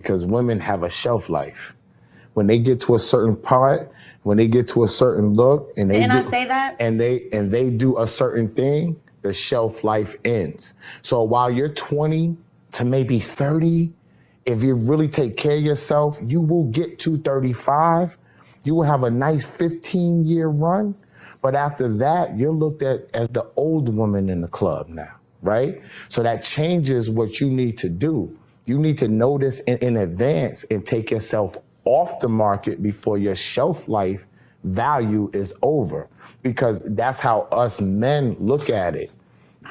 because women have a shelf life. When they get to a certain part, when they get to a certain look, and I say that? and they do a certain thing, the shelf life ends. So while you're 20 to maybe 30, if you really take care of yourself, you will get to 35. You will have a nice 15-year run. But after that, you're looked at as the old woman in the club now, right? So that changes what you need to do. You need to know this in advance and take yourself off the market before your shelf life value is over, because that's how us men look at it.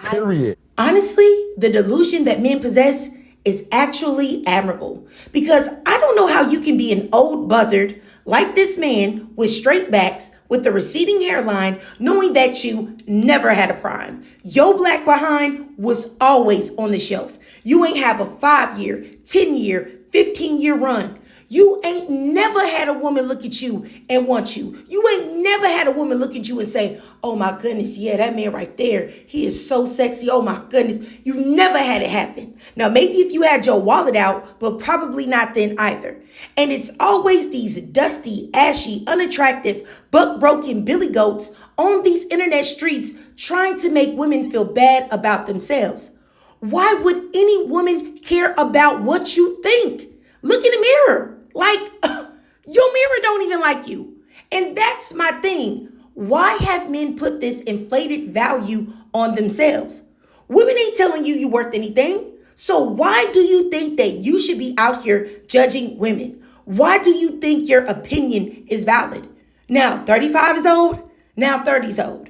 Period. Honestly, the delusion that men possess is actually admirable, because I don't know how you can be an old buzzard like this man with straight backs, with the receding hairline, knowing that you never had a prime. Your black behind was always on the shelf. You ain't have a 5-year, 10-year, 15-year run. You ain't never had a woman look at you and want you. You ain't never had a woman look at you and say, oh my goodness, yeah, that man right there, he is so sexy. Oh my goodness. You never had it happen. Now, maybe if you had your wallet out, but probably not then either. And it's always these dusty, ashy, unattractive, buck-broken billy goats on these internet streets trying to make women feel bad about themselves. Why would any woman care about what you think? Look in the mirror. Like, your mirror don't even like you. And that's my thing. Why have men put this inflated value on themselves? Women ain't telling you you're worth anything. So why do you think that you should be out here judging women? Why do you think your opinion is valid? Now 35 is old. Now 30 is old.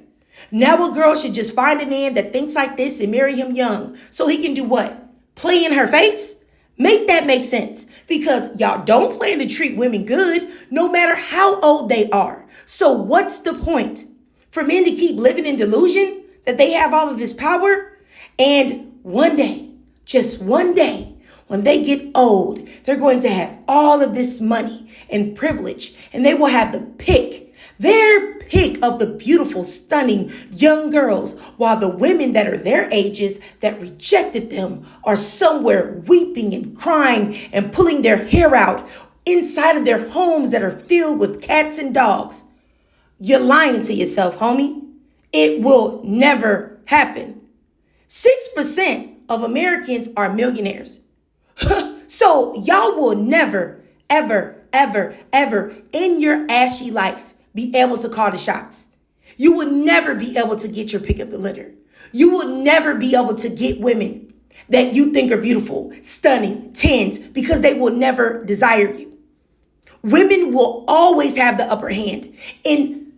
Now a girl should just find a man that thinks like this and marry him young so he can do what? Play in her face? Make that make sense, because y'all don't plan to treat women good no matter how old they are. So what's the point? For men to keep living in delusion that they have all of this power, and one day, just one day, when they get old, they're going to have all of this money and privilege, and they will have their pick of the beautiful, stunning young girls, while the women that are their ages that rejected them are somewhere weeping and crying and pulling their hair out inside of their homes that are filled with cats and dogs. You're lying to yourself, homie. It will never happen. 6% of Americans are millionaires. So y'all will never, ever, ever, ever in your ashy life be able to call the shots. You will never be able to get your pick of the litter. You will never be able to get women that you think are beautiful, stunning, tens, because they will never desire you. Women will always have the upper hand. And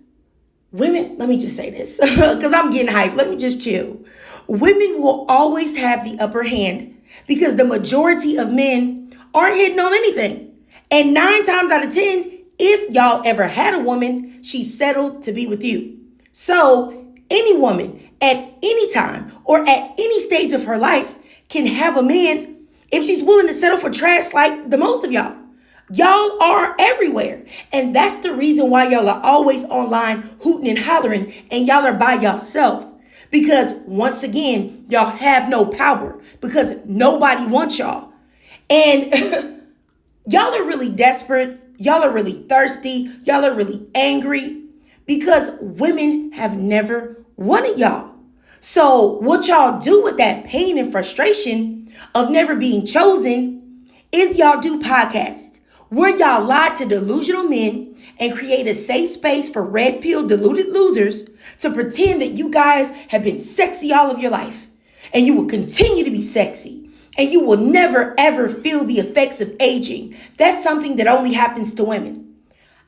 women, let me just say this, because I'm getting hyped. Let me just chill. Women will always have the upper hand because the majority of men aren't hitting on anything. And 9 times out of 10, if y'all ever had a woman, she settled to be with you. So any woman at any time or at any stage of her life can have a man if she's willing to settle for trash like the most of y'all. Y'all are everywhere. And that's the reason why y'all are always online hooting and hollering and y'all are by yourself. Because once again, y'all have no power because nobody wants y'all. And y'all are really desperate. Y'all are really thirsty. Y'all are really angry because women have never wanted y'all. So what y'all do with that pain and frustration of never being chosen is y'all do podcasts where y'all lie to delusional men and create a safe space for red pill deluded losers to pretend that you guys have been sexy all of your life and you will continue to be sexy. And you will never, ever feel the effects of aging. That's something that only happens to women.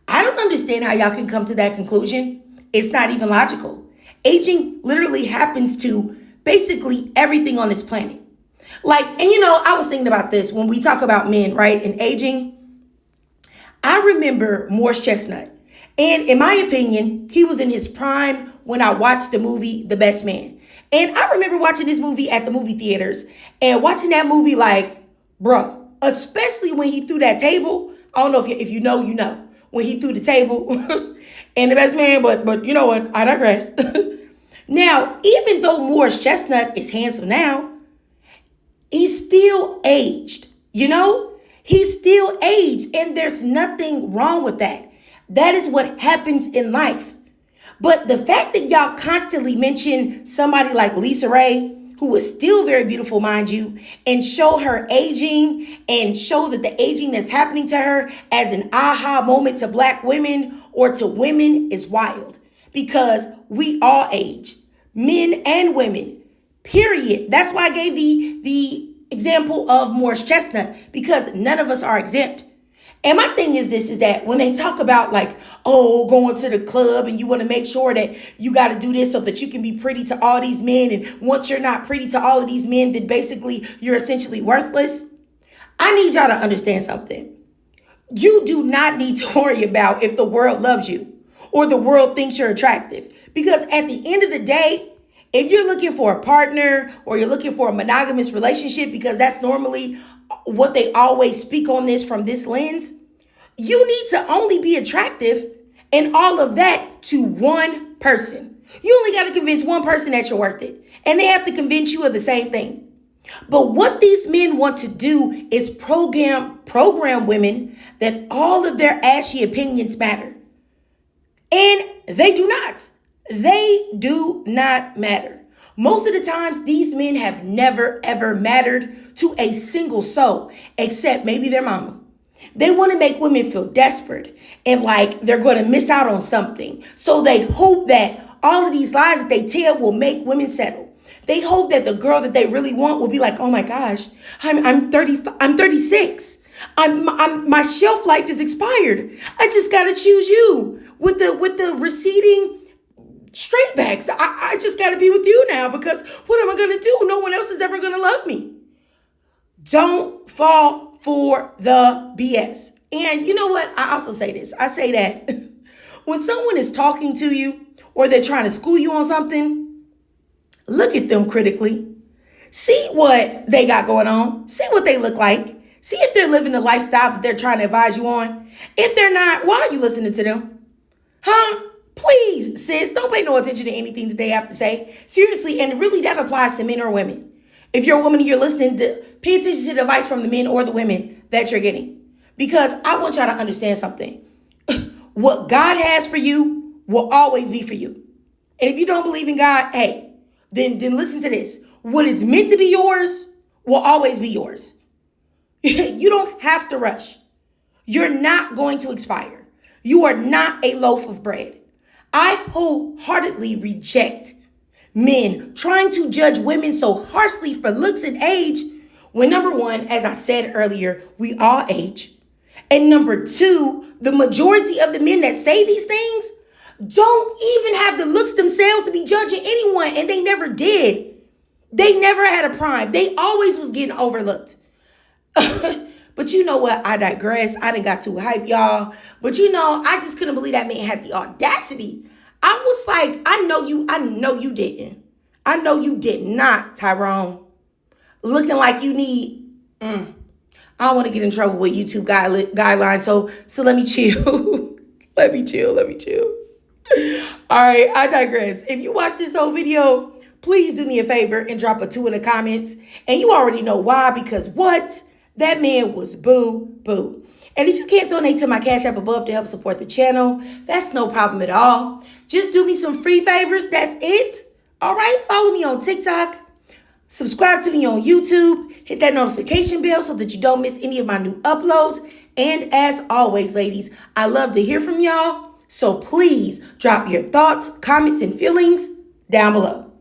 I don't understand how y'all can come to that conclusion. It's not even logical. Aging literally happens to basically everything on this planet. Like, and I was thinking about this when we talk about men, right, and aging. I remember Morris Chestnut. And in my opinion, he was in his prime when I watched the movie The Best Man. And I remember watching this movie at the movie theaters and watching that movie like, bruh, especially when he threw that table. I don't know if you know, when he threw the table and The Best Man, but you know what? I digress. Now, even though Morris Chestnut is handsome now, he's still aged, He's still aged, and there's nothing wrong with that. That is what happens in life. But the fact that y'all constantly mention somebody like Lisa Ray, who is still very beautiful, mind you, and show her aging and show that the aging that's happening to her as an aha moment to black women or to women is wild, because we all age, men and women, period. That's why I gave the example of Morris Chestnut, because none of us are exempt. And my thing is this, is that when they talk about like, oh, going to the club and you want to make sure that you got to do this so that you can be pretty to all these men. And once you're not pretty to all of these men, then basically you're essentially worthless. I need y'all to understand something. You do not need to worry about if the world loves you or the world thinks you're attractive. Because at the end of the day, if you're looking for a partner or you're looking for a monogamous relationship, because that's normally what they always speak on this from this lens, you need to only be attractive and all of that to one person. You only got to convince one person that you're worth it, and they have to convince you of the same thing. But what these men want to do is program women that all of their ashy opinions matter. And they do not. They do not matter. Most of the times, these men have never, ever mattered to a single soul, except maybe their mama. They want to make women feel desperate and like they're going to miss out on something. So they hope that all of these lies that they tell will make women settle. They hope that the girl that they really want will be like, oh my gosh, I'm 36. My shelf life is expired. I just got to choose you with the receding straight backs. I just got to be with you now, because what am I going to do? No one else is ever going to love me. Don't fall for the BS. And you know what? I also say this. I say that when someone is talking to you or they're trying to school you on something, look at them critically. See what they got going on. See what they look like. See if they're living the lifestyle that they're trying to advise you on. If they're not, why are you listening to them? Huh? Please, sis, don't pay no attention to anything that they have to say. Seriously, and really that applies to men or women. If you're a woman and you're listening, pay attention to the advice from the men or the women that you're getting. Because I want y'all to understand something. What God has for you will always be for you. And if you don't believe in God, hey, then listen to this. What is meant to be yours will always be yours. You don't have to rush. You're not going to expire. You are not a loaf of bread. I wholeheartedly reject men trying to judge women so harshly for looks and age when, number one, as I said earlier, we all age. And number two, the majority of the men that say these things don't even have the looks themselves to be judging anyone, and they never did. They never had a prime. They always was getting overlooked. But you know what? I digress. I done got too hype, y'all. But you know, I just couldn't believe that man had the audacity. I was like, I know you didn't. I know you did not, Tyrone. Looking like you need, I don't want to get in trouble with YouTube guidelines. So let me chill. Let me chill. All right, I digress. If you watch this whole video, please do me a favor and drop a 2 in the comments. And you already know why, because what? That man was boo. And if you can't donate to my Cash App above to help support the channel, that's no problem at all. Just do me some free favors. That's it. All right. Follow me on TikTok. Subscribe to me on YouTube. Hit that notification bell so that you don't miss any of my new uploads. And as always, ladies, I love to hear from y'all. So please drop your thoughts, comments, and feelings down below.